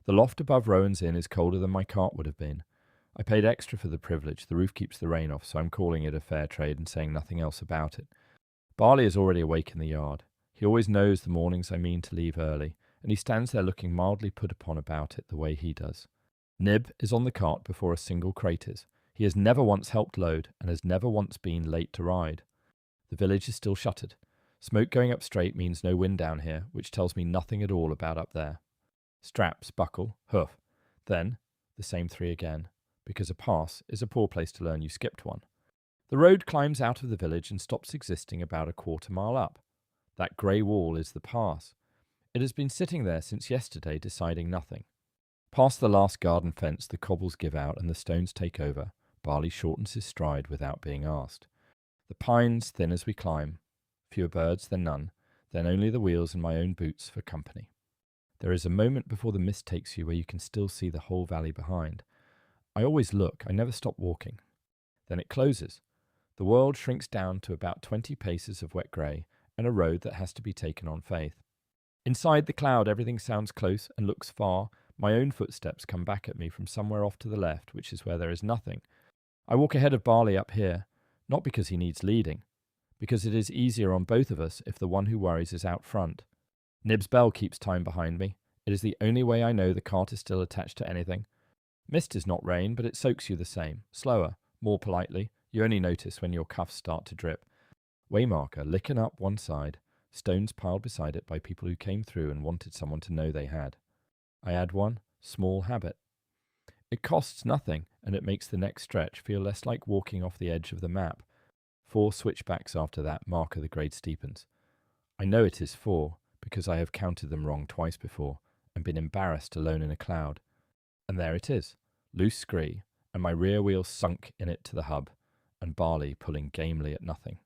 The loft above Rowan's Inn is colder than my cart would have been. I paid extra for the privilege. The roof keeps the rain off, so I'm calling it a fair trade and saying nothing else about it. Barley is already awake in the yard. He always knows the mornings I mean to leave early, and he stands there looking mildly put upon about it the way he does. Nib is on the cart before a single crate is. He has never once helped load, and has never once been late to ride. The village is still shuttered. Smoke going up straight means no wind down here, which tells me nothing at all about up there. Straps, buckle, hoof. Then, the same three again, because a pass is a poor place to learn you skipped one. The road climbs out of the village and stops existing about a quarter-mile up. That grey wall is the pass. It has been sitting there since yesterday, deciding nothing. Past the last garden fence, the cobbles give out and the stones take over. Barley shortens his stride without being asked. The pines thin as we climb. Fewer birds than none, then only the wheels and my own boots for company. There is a moment before the mist takes you where you can still see the whole valley behind. I always look, I never stop walking. Then it closes. The world shrinks down to about 20 paces of wet grey and a road that has to be taken on faith. Inside the cloud everything sounds close and looks far. My own footsteps come back at me from somewhere off to the left, which is where there is nothing. I walk ahead of Barley up here, not because he needs leading, because it is easier on both of us if the one who worries is out front. Nib's bell keeps time behind me. It is the only way I know the cart is still attached to anything. Mist is not rain, but it soaks you the same, slower, more politely. You only notice when your cuffs start to drip. Waymarker licking up one side, stones piled beside it by people who came through and wanted someone to know they had. I add one, small habit. It costs nothing, and it makes the next stretch feel less like walking off the edge of the map. 4 switchbacks after that marker the grade steepens. I know it is 4, because I have counted them wrong twice before, and been embarrassed alone in a cloud. And there it is, loose scree, and my rear wheel sunk in it to the hub, and Barley pulling gamely at nothing.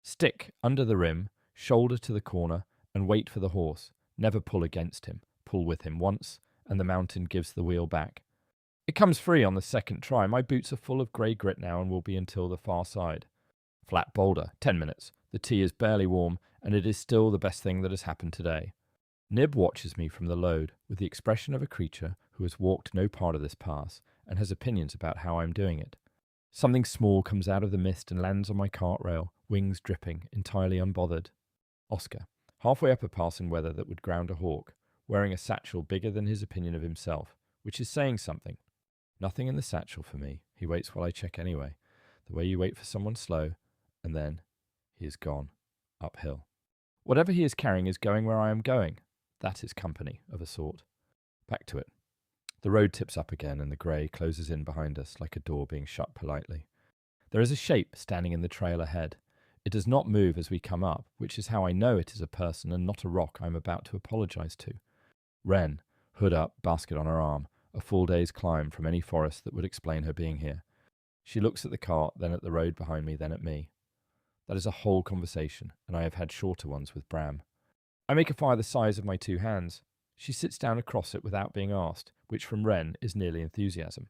Stick under the rim, shoulder to the corner, and wait for the horse. Never pull against him. Pull with him once, and the mountain gives the wheel back. It comes free on the second try. My boots are full of grey grit now and will be until the far side. Flat boulder, 10 minutes. The tea is barely warm, and it is still the best thing that has happened today. Nib watches me from the load, with the expression of a creature who has walked no part of this pass, and has opinions about how I am doing it. Something small comes out of the mist and lands on my cart rail, wings dripping, entirely unbothered. Oskar, halfway up a pass in weather that would ground a hawk, wearing a satchel bigger than his opinion of himself, which is saying something. Nothing in the satchel for me. He waits while I check anyway, the way you wait for someone slow, and then he is gone, uphill. Whatever he is carrying is going where I am going. That is company, of a sort. Back to it. The road tips up again, and the grey closes in behind us like a door being shut politely. There is a shape standing in the trail ahead. It does not move as we come up, which is how I know it is a person and not a rock I am about to apologise to. Wren, hood up, basket on her arm, a full day's climb from any forest that would explain her being here. She looks at the cart, then at the road behind me, then at me. That is a whole conversation, and I have had shorter ones with Bram. I make a fire the size of my 2 hands. She sits down across it without being asked, which from Wren is nearly enthusiasm.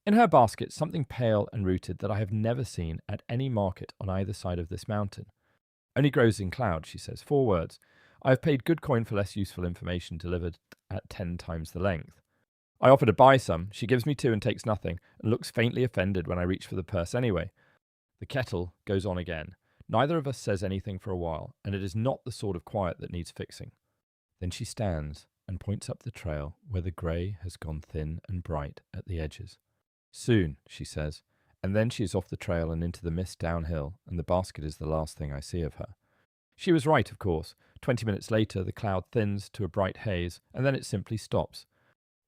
In her basket, something pale and rooted that I have never seen at any market on either side of this mountain. Only grows in cloud, she says. 4 words. I have paid good coin for less useful information delivered at 10 times the length. I offer to buy some. She gives me 2 and takes nothing, and looks faintly offended when I reach for the purse anyway. The kettle goes on again. Neither of us says anything for a while, and it is not the sort of quiet that needs fixing. Then she stands and points up the trail where the grey has gone thin and bright at the edges. Soon, she says, and then she is off the trail and into the mist downhill, and the basket is the last thing I see of her. She was right, of course. 20 minutes later, the cloud thins to a bright haze, and then it simply stops.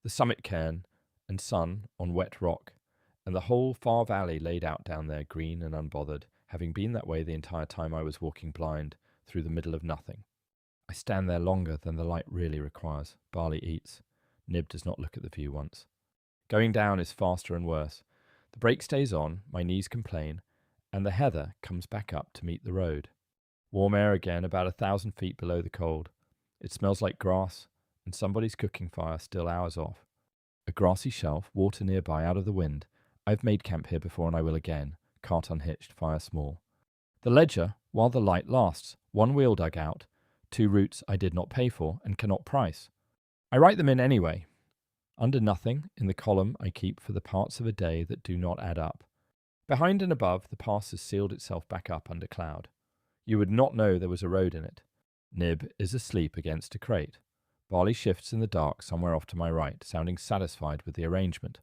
The summit cairn and sun on wet rock, and the whole far valley laid out down there green and unbothered, having been that way the entire time I was walking blind through the middle of nothing. I stand there longer than the light really requires. Barley eats. Nib does not look at the view once. Going down is faster and worse. The brake stays on, my knees complain, and the heather comes back up to meet the road. Warm air again, about 1,000 feet below the cold. It smells like grass, and somebody's cooking fire still hours off. A grassy shelf, water nearby out of the wind. I've made camp here before and I will again. Cart unhitched, fire small. The ledger, while the light lasts. 1 wheel dug out. 2 routes I did not pay for and cannot price. I write them in anyway. Under nothing, in the column I keep for the parts of a day that do not add up. Behind and above, the pass has sealed itself back up under cloud. You would not know there was a road in it. Nib is asleep against a crate. Barley shifts in the dark somewhere off to my right, sounding satisfied with the arrangement.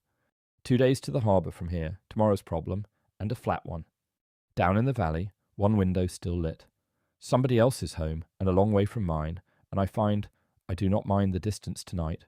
2 days to the harbour from here, tomorrow's problem, and a flat one. Down in the valley, one window still lit. Somebody else's home, and a long way from mine, and I find I do not mind the distance tonight.